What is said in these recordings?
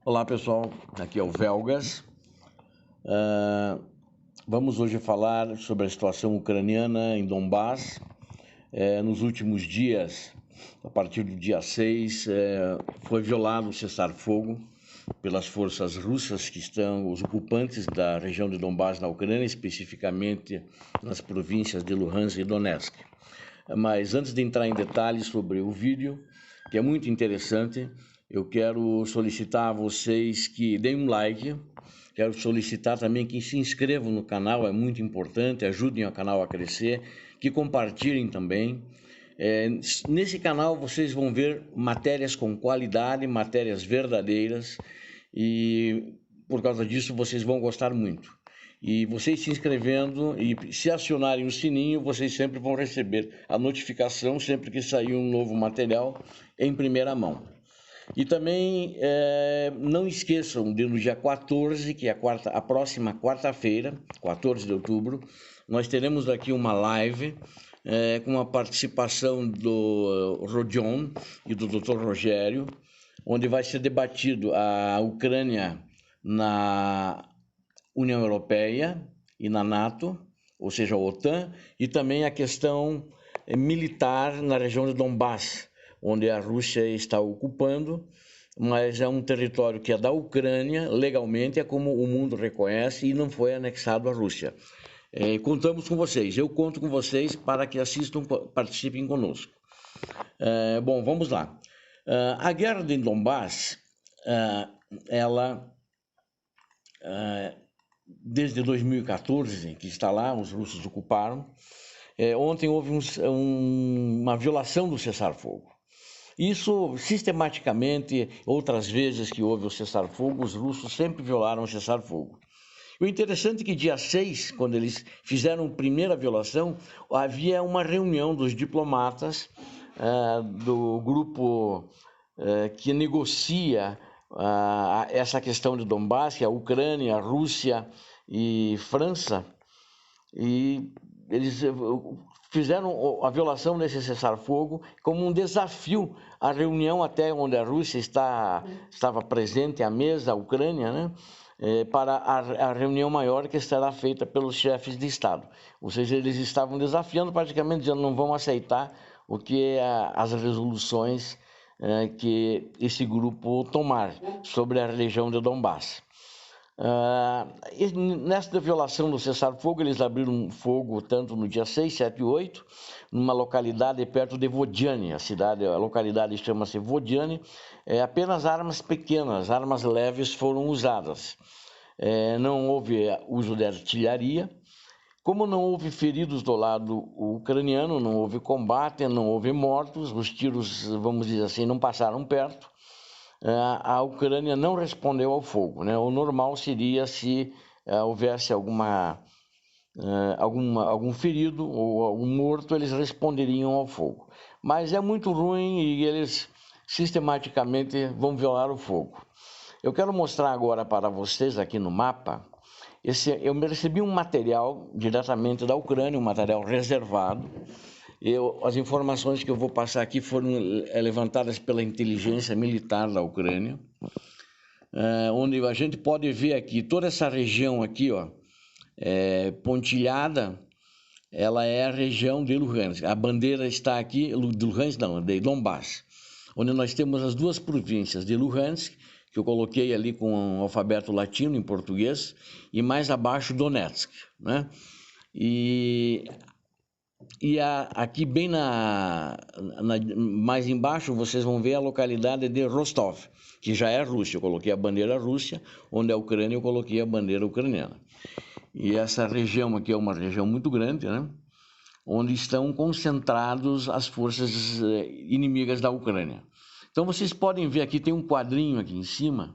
Olá pessoal, aqui é o Velgas. Vamos hoje falar sobre a situação ucraniana em Donbás. Nos últimos dias, a partir do dia 6, foi violado o cessar-fogo pelas forças russas que estão, os ocupantes da região de Donbás na Ucrânia, especificamente nas províncias de Luhansk e Donetsk. Mas antes de entrar em detalhes sobre o vídeo, que é muito interessante, eu quero solicitar a vocês que deem um like. Quero solicitar também que se inscrevam no canal, é muito importante, ajudem o canal a crescer, que compartilhem também. Nesse canal vocês vão ver matérias com qualidade, matérias verdadeiras, e por causa disso vocês vão gostar muito. E vocês se inscrevendo e se acionarem o sininho, vocês sempre vão receber a notificação sempre que sair um novo material em primeira mão. E também não esqueçam de no dia 14, que é a próxima quarta-feira, 14 de outubro, nós teremos aqui uma live com a participação do Rodion e do Dr. Rogério, onde vai ser debatido a Ucrânia na União Europeia e na NATO, ou seja, a OTAN, e também a questão militar na região de Donbás, onde a Rússia está ocupando, mas é um território que é da Ucrânia, legalmente, é como o mundo reconhece, e não foi anexado à Rússia. Contamos com vocês, eu conto com vocês para que assistam, participem conosco. Bom, vamos lá. A guerra de Donbás, ela, desde 2014, que está lá, os russos ocuparam. Ontem houve uma violação do cessar-fogo. Isso, sistematicamente, outras vezes que houve o cessar-fogo, os russos sempre violaram o cessar-fogo. O interessante é que dia 6, quando eles fizeram a primeira violação, havia uma reunião dos diplomatas do grupo que negocia essa questão de Donbás, que é a Ucrânia, a Rússia e França, e eles fizeram a violação desse cessar-fogo como um desafio à reunião até onde a Rússia estava presente à mesa, a Ucrânia, né? Para a reunião maior que será feita pelos chefes de Estado. Ou seja, eles estavam desafiando, praticamente dizendo, não vão aceitar o que as resoluções que esse grupo tomar sobre a região de Donbás. Nesta violação do cessar-fogo, eles abriram fogo tanto no dia 6, 7 e 8, numa localidade perto de Vodiane, a localidade chama-se Vodiane. Apenas armas pequenas, armas leves foram usadas. Não houve uso de artilharia. Como não houve feridos do lado ucraniano, não houve combate, não houve mortos, os tiros, vamos dizer assim, não passaram perto. A Ucrânia não respondeu ao fogo, né? O normal seria se houvesse algum ferido ou algum morto, eles responderiam ao fogo. Mas é muito ruim e eles sistematicamente vão violar o fogo. Eu quero mostrar agora para vocês aqui no mapa, eu recebi um material diretamente da Ucrânia, um material reservado. As informações que eu vou passar aqui foram levantadas pela inteligência militar da Ucrânia, onde a gente pode ver aqui, toda essa região aqui, ó, pontilhada, ela é a região de Luhansk. A bandeira está aqui, de Luhansk não, de Donbás, onde nós temos as duas províncias de Luhansk, que eu coloquei ali com o alfabeto latino em português, e mais abaixo Donetsk, né? Aqui bem mais embaixo vocês vão ver a localidade de Rostov, que já é Rússia. Eu coloquei a bandeira Rússia, onde é a Ucrânia eu coloquei a bandeira ucraniana. E essa região aqui é uma região muito grande, né? Onde estão concentrados as forças inimigas da Ucrânia. Então vocês podem ver aqui, tem um quadrinho aqui em cima,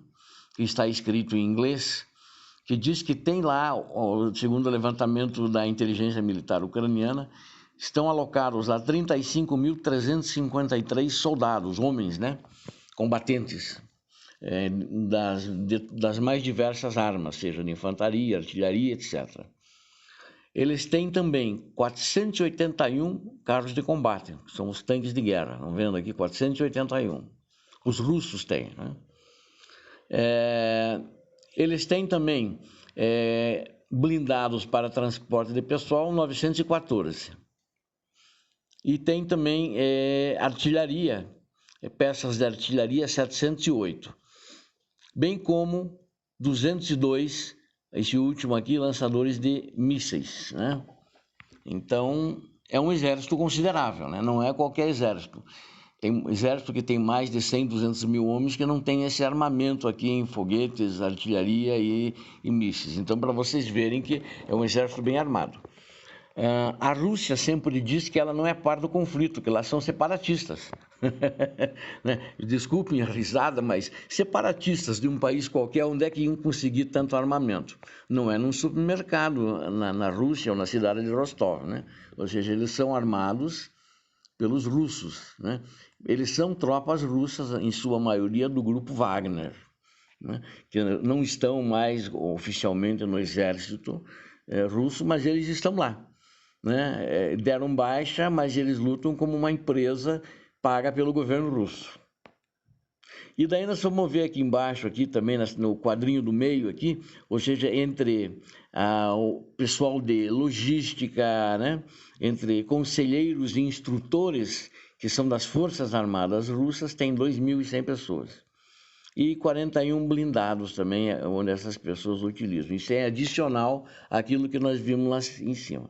que está escrito em inglês, que diz que tem lá, segundo o levantamento da inteligência militar ucraniana, estão alocados lá 35.353 soldados, homens, né, combatentes, das mais diversas armas, seja de infantaria, artilharia, etc. Eles têm também 481 carros de combate, que são os tanques de guerra, estão vendo aqui, 481. Os russos têm, né? Eles têm também blindados para transporte de pessoal 914. E tem também artilharia, peças de artilharia 708. Bem como 202, esse último aqui, lançadores de mísseis, né? Então, é um exército considerável, né? Não é qualquer exército. Tem um exército que tem mais de 100, 200 mil homens que não tem esse armamento aqui em foguetes, artilharia e mísseis. Então, para vocês verem que é um exército bem armado. A Rússia sempre diz que ela não é parte do conflito, que lá são separatistas. Desculpem a risada, mas separatistas de um país qualquer, onde é que iam conseguir tanto armamento? Não é num supermercado na Rússia ou na cidade de Rostov, né? Ou seja, eles são armados pelos russos, né? Eles são tropas russas, em sua maioria, do grupo Wagner, né? Que não estão mais oficialmente no exército russo, mas eles estão lá. Né? Deram baixa, mas eles lutam como uma empresa paga pelo governo russo. E daí nós vamos ver aqui embaixo, aqui também no quadrinho do meio aqui, ou seja, entre o pessoal de logística, né? Entre conselheiros e instrutores, que são das Forças Armadas Russas, tem 2.100 pessoas. E 41 blindados também, onde essas pessoas utilizam. Isso é adicional àquilo que nós vimos lá em cima.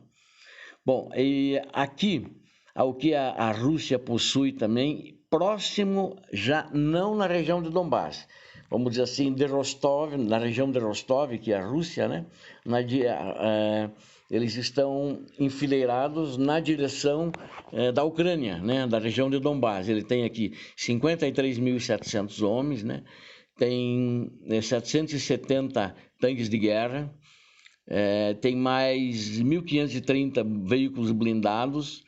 Bom, e aqui, o que a Rússia possui também, próximo, já não na região de Donbass, vamos dizer assim, de Rostov, na região de Rostov, que é a Rússia, né? Eles estão enfileirados na direção da Ucrânia, né? Da região de Donbass. Ele tem aqui 53.700 homens, né? Tem 770 tanques de guerra, tem mais 1.530 veículos blindados,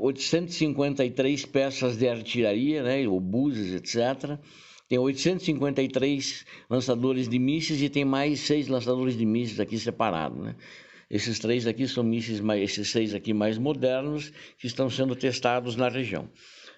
853 peças de artilharia, né, obuses, etc. Tem 853 lançadores de mísseis e tem mais 6 lançadores de mísseis aqui separados, né? Esses 3 aqui são mísseis, esses 6 aqui mais modernos, que estão sendo testados na região.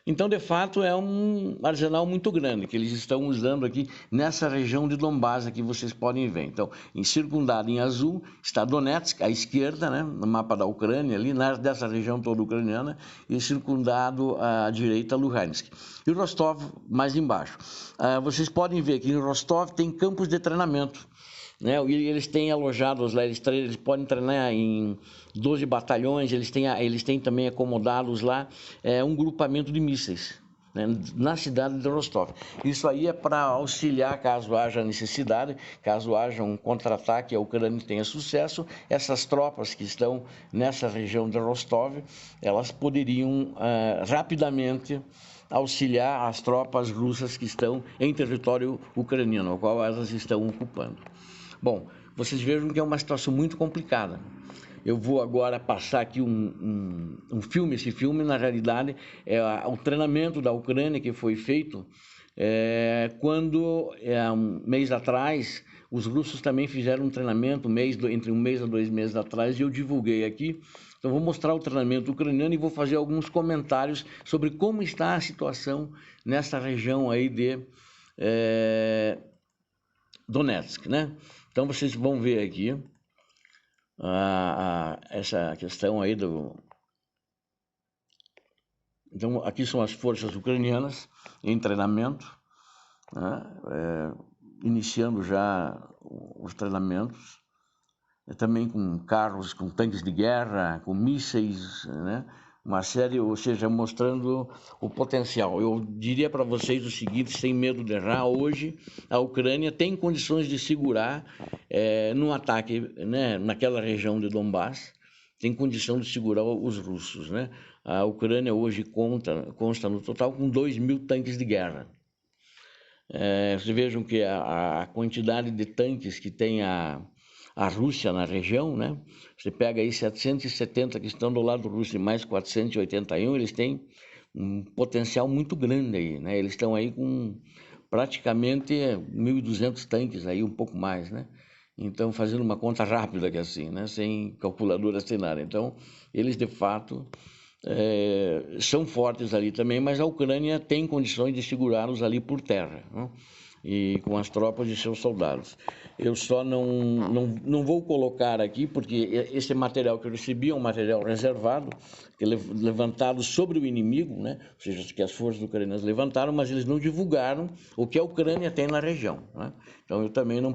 Então, de fato, é um arsenal muito grande que eles estão usando aqui nessa região de Donbass, que vocês podem ver. Então, circundado em azul está Donetsk, à esquerda, né, no mapa da Ucrânia, ali dessa região toda ucraniana, e circundado à direita Luhansk. E Rostov mais embaixo. Vocês podem ver que em Rostov tem campos de treinamento, né? E eles têm alojados lá, eles podem treinar em 12 batalhões, eles têm também acomodados lá um grupamento de mísseis, né, na cidade de Rostov. Isso aí é para auxiliar caso haja necessidade, caso haja um contra-ataque e a Ucrânia tenha sucesso, essas tropas que estão nessa região de Rostov, elas poderiam rapidamente auxiliar as tropas russas que estão em território ucraniano, o qual elas estão ocupando. Bom, vocês vejam que é uma situação muito complicada. Eu vou agora passar aqui um filme. Esse filme, na realidade, é o treinamento da Ucrânia que foi feito quando, um mês atrás, os russos também fizeram um treinamento, entre um mês a 2 meses atrás, e eu divulguei aqui. Então, vou mostrar o treinamento ucraniano e vou fazer alguns comentários sobre como está a situação nessa região aí de Donetsk, né? Então, vocês vão ver aqui essa questão aí Então, aqui são as forças ucranianas em treinamento, né? Iniciando já os treinamentos, também com carros, com tanques de guerra, com mísseis, né? Uma série, ou seja, mostrando o potencial. Eu diria para vocês o seguinte, sem medo de errar, hoje a Ucrânia tem condições de segurar num ataque, né, naquela região de Donbass, tem condição de segurar os russos, né? A Ucrânia hoje consta no total com 2.000 tanques de guerra. Vocês vejam que a quantidade de tanques que tem a Rússia na região, né? Você pega aí 770 que estão do lado russo e mais 481, eles têm um potencial muito grande aí, né? Eles estão aí com praticamente 1.200 tanques aí, um pouco mais, né? Então, fazendo uma conta rápida que assim, né? Sem calculadora, sem nada. Então, eles de fato são fortes ali também, mas a Ucrânia tem condições de segurá-los ali por terra, né? e com as tropas de seus soldados. Eu só não vou colocar aqui, porque esse material que eu recebi é um material reservado, que é levantado sobre o inimigo, né? Ou seja, que as forças ucranianas levantaram, mas eles não divulgaram o que a Ucrânia tem na região, né? Então eu também não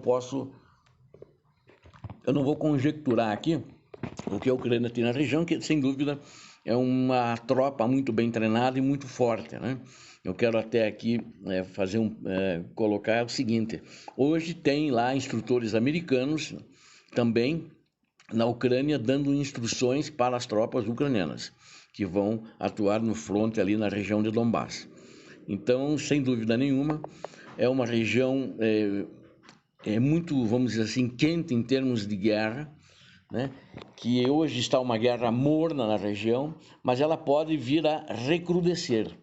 vou conjecturar aqui o que a Ucrânia tem na região, que sem dúvida é uma tropa muito bem treinada e muito forte, né? Eu quero até aqui colocar o seguinte: hoje tem lá instrutores americanos também na Ucrânia dando instruções para as tropas ucranianas que vão atuar no fronte ali na região de Donbass. Então, sem dúvida nenhuma, é uma região muito, vamos dizer assim, quente em termos de guerra, né? Que hoje está uma guerra morna na região, mas ela pode vir a recrudescer.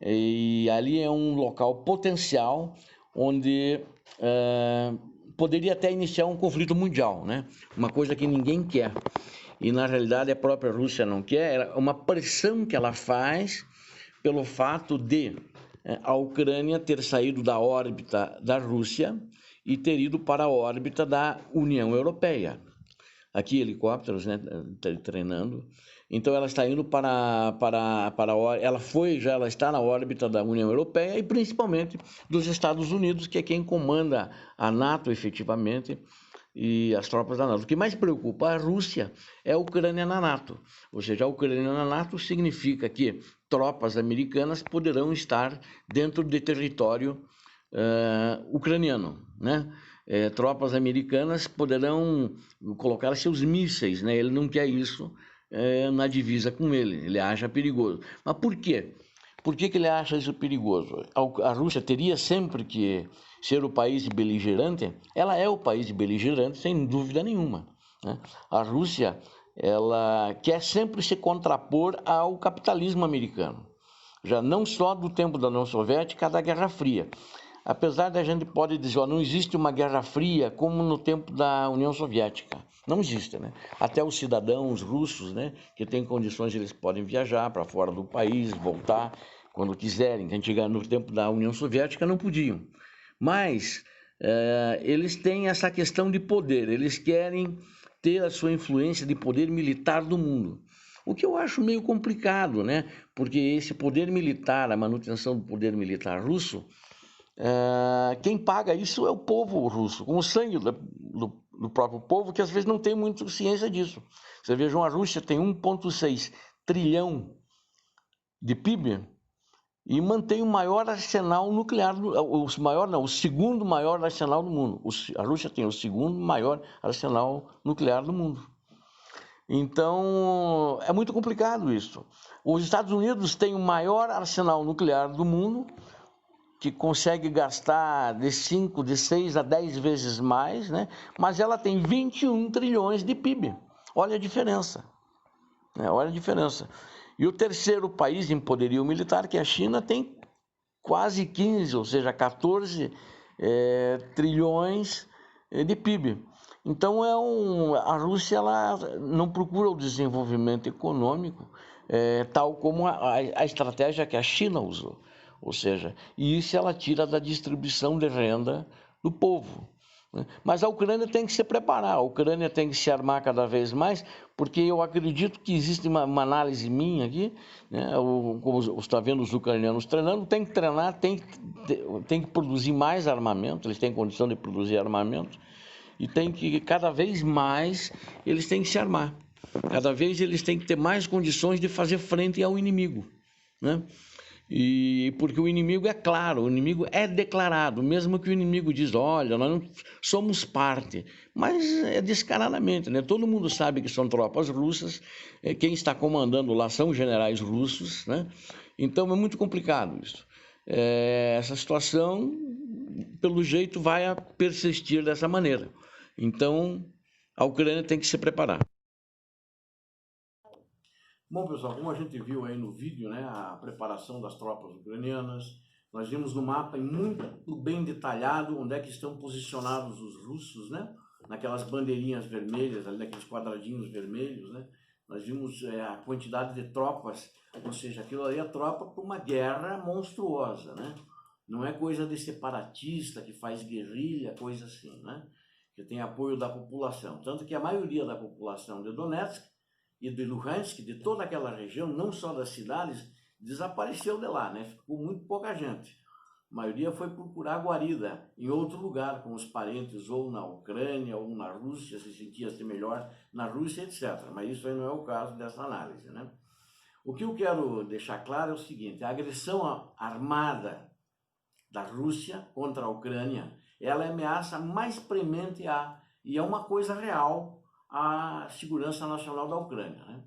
E ali é um local potencial onde poderia até iniciar um conflito mundial, né? Uma coisa que ninguém quer. E na realidade a própria Rússia não quer, é uma pressão que ela faz pelo fato de a Ucrânia ter saído da órbita da Rússia e ter ido para a órbita da União Europeia. Aqui helicópteros, né, treinando. Então ela está indo ela está na órbita da União Europeia e principalmente dos Estados Unidos, que é quem comanda a NATO efetivamente e as tropas da NATO. O que mais preocupa a Rússia é a Ucrânia na NATO. Ou seja, a Ucrânia na NATO significa que tropas americanas poderão estar dentro de território ucraniano, né? Tropas americanas poderão colocar seus mísseis, né? Ele não quer isso na divisa com ele acha perigoso. Mas por quê? Por que ele acha isso perigoso? A Rússia teria sempre que ser o país beligerante? Ela é o país beligerante, sem dúvida nenhuma, né? A Rússia, ela quer sempre se contrapor ao capitalismo americano, já não só do tempo da União Soviética, da Guerra Fria. Apesar da gente pode dizer, não existe uma Guerra Fria como no tempo da União Soviética. Não existe, né? Até os cidadãos russos, né, que têm condições, eles podem viajar para fora do país, voltar quando quiserem. No tempo da União Soviética não podiam. Mas eles têm essa questão de poder, eles querem ter a sua influência de poder militar do mundo. O que eu acho meio complicado, né? Porque esse poder militar, a manutenção do poder militar russo, quem paga isso é o povo russo, com o sangue do próprio povo, que às vezes não tem muita ciência disso. Você veja, a Rússia tem 1,6 trilhão de PIB e mantém o maior arsenal nuclear, o segundo maior arsenal do mundo. A Rússia tem o segundo maior arsenal nuclear do mundo. Então, é muito complicado isso. Os Estados Unidos têm o maior arsenal nuclear do mundo, que consegue gastar de 6 a 10 vezes mais, né? Mas ela tem 21 trilhões de PIB. Olha a diferença, né? Olha a diferença. E o terceiro país em poderio militar, que é a China, tem quase 15, ou seja, 14 trilhões de PIB. Então, a Rússia ela não procura o desenvolvimento econômico tal como a estratégia que a China usou. Ou seja, isso ela tira da distribuição de renda do povo, né? Mas a Ucrânia tem que se preparar, a Ucrânia tem que se armar cada vez mais, porque eu acredito que existe uma análise minha aqui, né? Como você está vendo os ucranianos treinando, tem que treinar, tem que produzir mais armamento, eles têm condição de produzir armamento, e tem que, cada vez mais, eles têm que se armar. Cada vez eles têm que ter mais condições de fazer frente ao inimigo, né? E porque o inimigo é claro, o inimigo é declarado, mesmo que o inimigo diz, olha, nós não somos parte, mas é descaradamente, né? Todo mundo sabe que são tropas russas, quem está comandando lá são generais russos, né? Então é muito complicado isso. Essa situação, pelo jeito, vai persistir dessa maneira. Então, a Ucrânia tem que se preparar. Bom, pessoal, como a gente viu aí no vídeo, né, a preparação das tropas ucranianas, nós vimos no mapa muito bem detalhado onde é que estão posicionados os russos, né, naquelas bandeirinhas vermelhas, ali naqueles quadradinhos vermelhos, né, nós vimos a quantidade de tropas, ou seja, aquilo ali é tropa para uma guerra monstruosa, né, Não é coisa de separatista que faz guerrilha, coisa assim, né? Que tem apoio da população. Tanto que a maioria da população de Donetsk e de Luhansk, de toda aquela região, não só das cidades, desapareceu de lá, né? Ficou muito pouca gente. A maioria foi procurar guarida em outro lugar, com os parentes, ou na Ucrânia, ou na Rússia, se sentia-se melhor na Rússia, etc. Mas isso aí não é o caso dessa análise, né? O que eu quero deixar claro é o seguinte: a agressão armada da Rússia contra a Ucrânia, ela é a ameaça mais premente e é uma coisa real à segurança nacional da Ucrânia, né?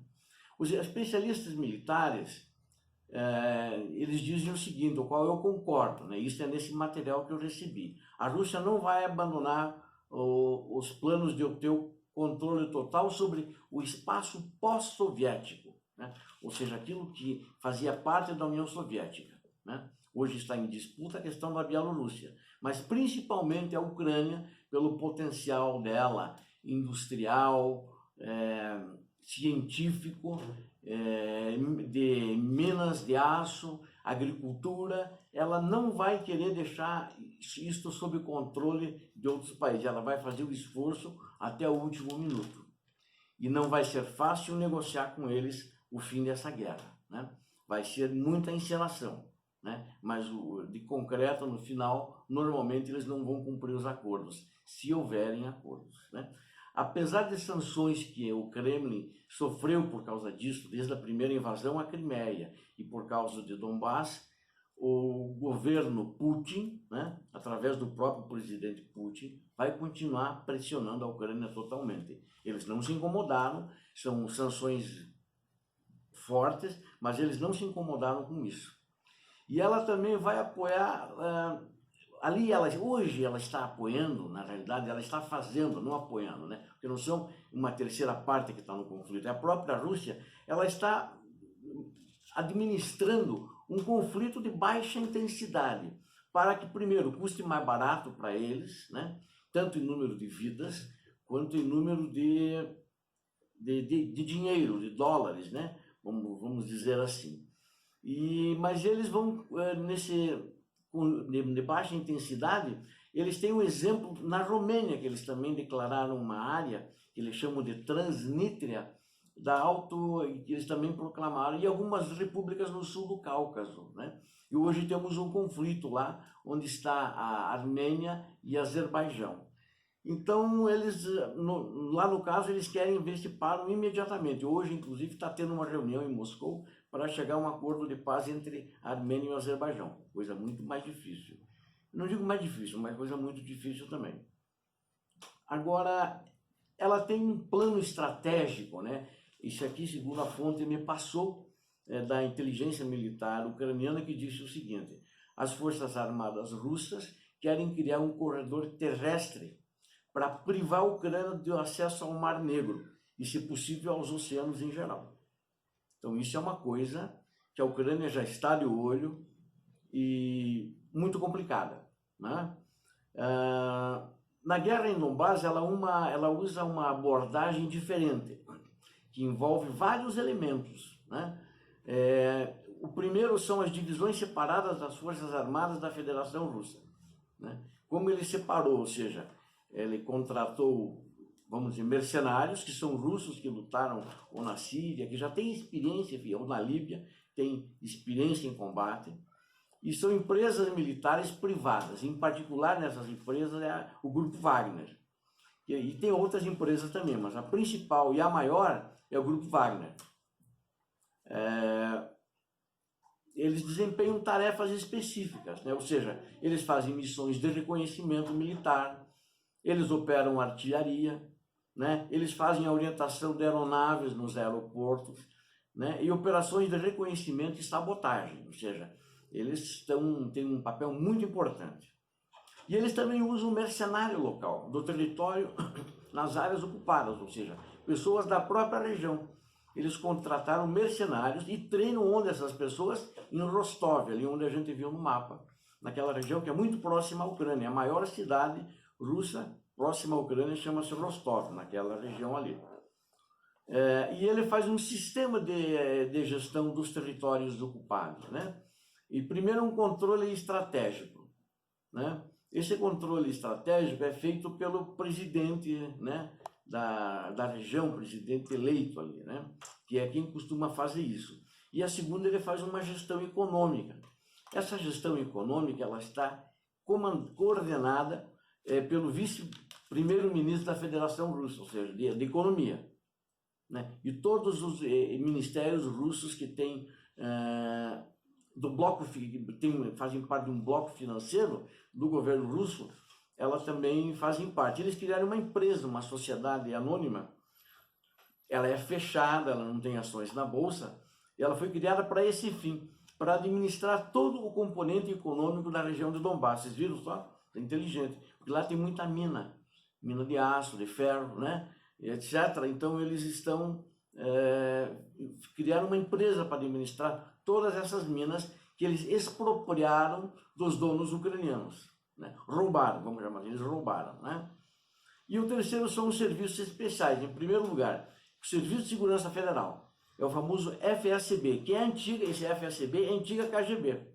Os especialistas militares, eles dizem o seguinte, o qual eu concordo, né? Isso é nesse material que eu recebi. A Rússia não vai abandonar os planos de obter o controle total sobre o espaço pós-soviético, né? Ou seja, aquilo que fazia parte da União Soviética, né? Hoje está em disputa a questão da Bielorrússia, mas principalmente a Ucrânia, pelo potencial dela industrial, científico, de minas de aço, agricultura. Ela não vai querer deixar isto sob controle de outros países. Ela vai fazer o esforço até o último minuto. E não vai ser fácil negociar com eles o fim dessa guerra, né? Vai ser muita encenação, né? Mas de concreto, no final, normalmente eles não vão cumprir os acordos, se houverem acordos, né? Apesar de sanções que o Kremlin sofreu por causa disso, desde a primeira invasão à Crimeia e por causa de Donbass, o governo Putin, né, através do próprio presidente Putin, vai continuar pressionando a Ucrânia totalmente. Eles não se incomodaram, são sanções fortes, mas eles não se incomodaram com isso. E ela também vai apoiar... hoje ela está apoiando, na realidade, ela está fazendo, não apoiando, né? Porque não são uma terceira parte que está no conflito. É a própria Rússia, ela está administrando um conflito de baixa intensidade, para que, primeiro, custe mais barato para eles, né? Tanto em número de vidas, quanto em número de dinheiro, de dólares, né? Vamos dizer assim. Mas eles vão, de baixa intensidade, eles têm um exemplo na Romênia, que eles também declararam uma área, que eles chamam de Transnistria, que eles também proclamaram, e algumas repúblicas no sul do Cáucaso, né? E hoje temos um conflito lá, onde está a Armênia e Azerbaijão. Então, lá no caso, eles querem ver se param imediatamente. Hoje, inclusive, está tendo uma reunião em Moscou para chegar a um acordo de paz entre a Armênia e o Azerbaijão. Coisa muito mais difícil. Não digo mais difícil, mas coisa muito difícil também. Agora, ela tem um plano estratégico, né? Isso aqui, segundo a fonte, me passou da inteligência militar ucraniana, que disse o seguinte: as forças armadas russas querem criar um corredor terrestre para privar a Ucrânia do acesso ao Mar Negro e, se possível, aos oceanos em geral. Então, isso é uma coisa que a Ucrânia já está de olho e muito complicada, né? Na guerra em Donbass, ela usa uma abordagem diferente, que envolve vários elementos, né? O primeiro são as divisões separadas das Forças Armadas da Federação Russa, né? Como ele separou, ou seja, ele contratou, vamos dizer, mercenários, que são russos, que lutaram ou na Síria, que já têm experiência, ou na Líbia, têm experiência em combate, e são empresas militares privadas. Em particular, nessas empresas é o Grupo Wagner. E tem outras empresas também, mas a principal e a maior é o Grupo Wagner. Eles desempenham tarefas específicas, né? Ou seja, eles fazem missões de reconhecimento militar, eles operam artilharia, né? Eles fazem a orientação de aeronaves nos aeroportos, né? E operações de reconhecimento e sabotagem, ou seja, eles têm um papel muito importante. E eles também usam o mercenário local, do território nas áreas ocupadas, ou seja, pessoas da própria região. Eles contrataram mercenários e treinam onde essas pessoas? Em Rostov, ali onde a gente viu no mapa, naquela região que é muito próxima à Ucrânia. A maior cidade russa próxima à Ucrânia chama-se Rostov, naquela região ali. E ele faz um sistema de gestão dos territórios ocupados, né? E primeiro um controle estratégico, né? Esse controle estratégico é feito pelo presidente, né, da região, presidente eleito ali, né, que é quem costuma fazer isso. E a segunda, ele faz uma gestão econômica. Essa gestão econômica, ela está coordenada pelo vice-primeiro-ministro da Federação Russa, ou seja, de economia, né? E todos os ministérios russos que têm do bloco, fazem parte de um bloco financeiro do governo russo, elas também fazem parte. Eles criaram uma empresa, uma sociedade anônima, ela é fechada, ela não tem ações na bolsa, e ela foi criada para esse fim, para administrar todo o componente econômico da região de Donbass. Vocês viram só? É inteligente, porque lá tem muita mina de aço, de ferro, né, etc. Então eles estão criaram uma empresa para administrar todas essas minas que eles expropriaram dos donos ucranianos, né? Roubaram, vamos chamar, eles roubaram, né? E o terceiro são os serviços especiais. Em primeiro lugar, o Serviço de Segurança Federal, é o famoso FSB, que é antiga, esse FSB é a antiga KGB.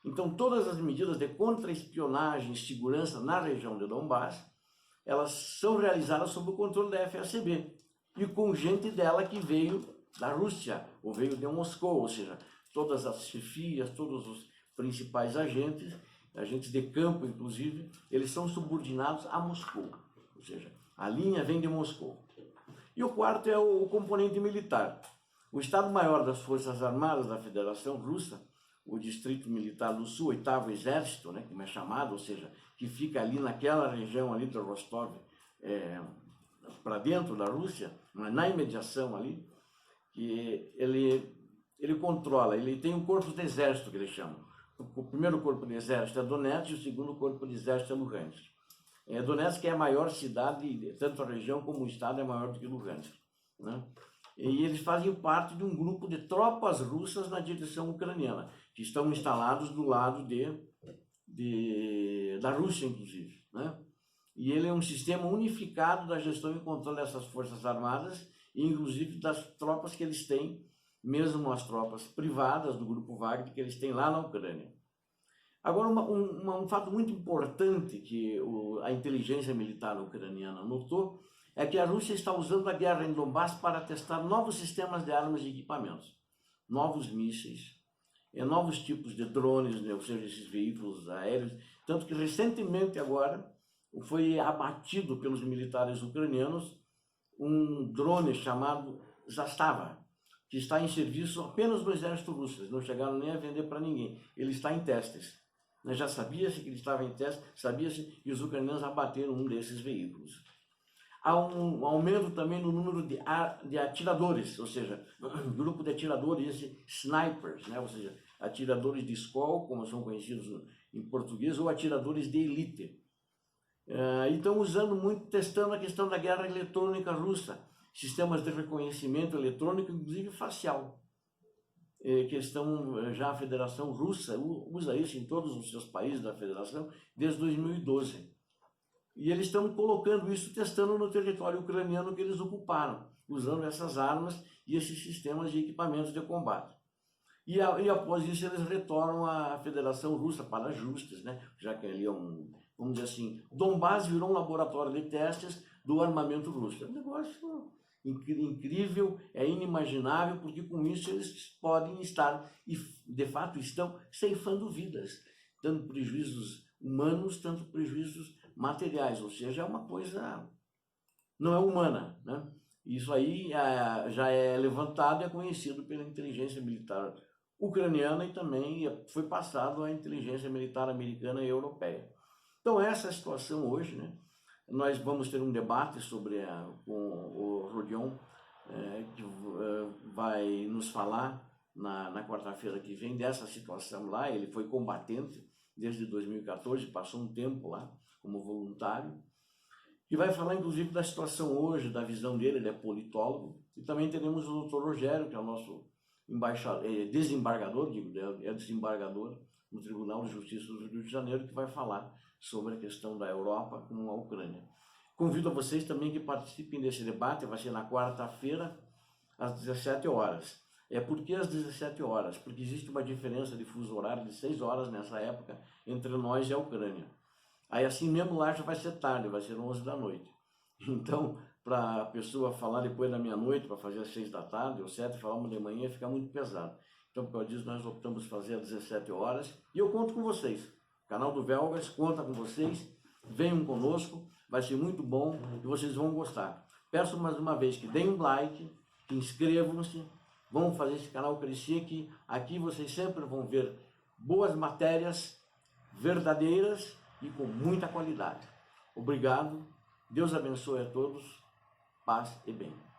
Então todas as medidas de contra-espionagem e segurança na região de Donbass, elas são realizadas sob o controle da FSB e com gente dela que veio da Rússia, ou veio de Moscou, ou seja, todas as chefias, todos os principais agentes de campo, inclusive, eles são subordinados a Moscou, ou seja, a linha vem de Moscou. E o quarto é o componente militar. O Estado-Maior das Forças Armadas da Federação Russa, o Distrito Militar do Sul, 8º Exército, né, como é chamado, ou seja, que fica ali naquela região ali de Rostov, para dentro da Rússia, na imediação ali, que ele controla, ele tem um corpo de exército que ele chama. O primeiro corpo de exército é Donetsk e o segundo corpo de exército é Luhansk. Donetsk é a maior cidade, tanto a região como o estado é maior do que Luhansk, né? E eles fazem parte de um grupo de tropas russas na direção ucraniana, que estão instalados do lado da Rússia, inclusive, né? E ele é um sistema unificado da gestão e controle dessas forças armadas, e inclusive das tropas que eles têm, mesmo as tropas privadas do Grupo Wagner, que eles têm lá na Ucrânia. Agora, um fato muito importante que a inteligência militar ucraniana notou é que a Rússia está usando a guerra em Donbass para testar novos sistemas de armas e equipamentos, novos mísseis, novos tipos de drones, né, ou seja, esses veículos aéreos, tanto que recentemente agora foi abatido pelos militares ucranianos um drone chamado Zastava, que está em serviço apenas no exército russo. Eles não chegaram nem a vender para ninguém, ele está em testes. Já sabia-se que ele estava em teste, sabia-se que os ucranianos abateram um desses veículos. Há um aumento também no número de atiradores, ou seja, grupo de atiradores, snipers, né? Ou seja, atiradores de escola, como são conhecidos em português, ou atiradores de elite. E estão usando muito, testando a questão da guerra eletrônica russa, sistemas de reconhecimento eletrônico, inclusive facial, que já a Federação Russa usa isso em todos os seus países da Federação desde 2012. E eles estão colocando isso, testando no território ucraniano que eles ocuparam, usando essas armas e esses sistemas de equipamentos de combate. E após isso eles retornam à Federação Russa para ajustes, né? Já que ali vamos dizer assim, Donbass virou um laboratório de testes do armamento russo. É um negócio incrível, é inimaginável, porque com isso eles podem estar, e de fato estão, ceifando vidas, tanto prejuízos humanos, tanto prejuízos materiais, ou seja, é uma coisa, não é humana, né? Isso aí já é levantado e é conhecido pela inteligência militar ucraniana e também foi passado à inteligência militar americana e europeia. Então essa é a situação hoje, né? Nós vamos ter um debate com o Rodion, que vai nos falar na quarta-feira que vem dessa situação lá. Ele foi combatente desde 2014, passou um tempo lá como voluntário, e vai falar inclusive da situação hoje, da visão dele. Ele é politólogo. E também teremos o Dr. Rogério, que é o nosso desembargador, desembargador no Tribunal de Justiça do Rio de Janeiro, que vai falar sobre a questão da Europa com a Ucrânia. Convido a vocês também que participem desse debate, vai ser na quarta-feira, às 17 horas. É porque às 17 horas? Porque existe uma diferença de fuso horário de 6 horas nessa época entre nós e a Ucrânia. Aí assim mesmo lá já vai ser tarde, vai ser 11 da noite. Então, para a pessoa falar depois da meia-noite, para fazer às 6 da tarde, ou 7, falar uma de manhã, fica muito pesado. Então, por causa disso, nós optamos fazer às 17 horas. E eu conto com vocês. O canal do Velgas conta com vocês. Venham conosco, vai ser muito bom e vocês vão gostar. Peço mais uma vez que deem um like, que inscrevam-se, vamos fazer esse canal crescer, que aqui vocês sempre vão ver boas matérias verdadeiras e com muita qualidade. Obrigado, Deus abençoe a todos, paz e bem.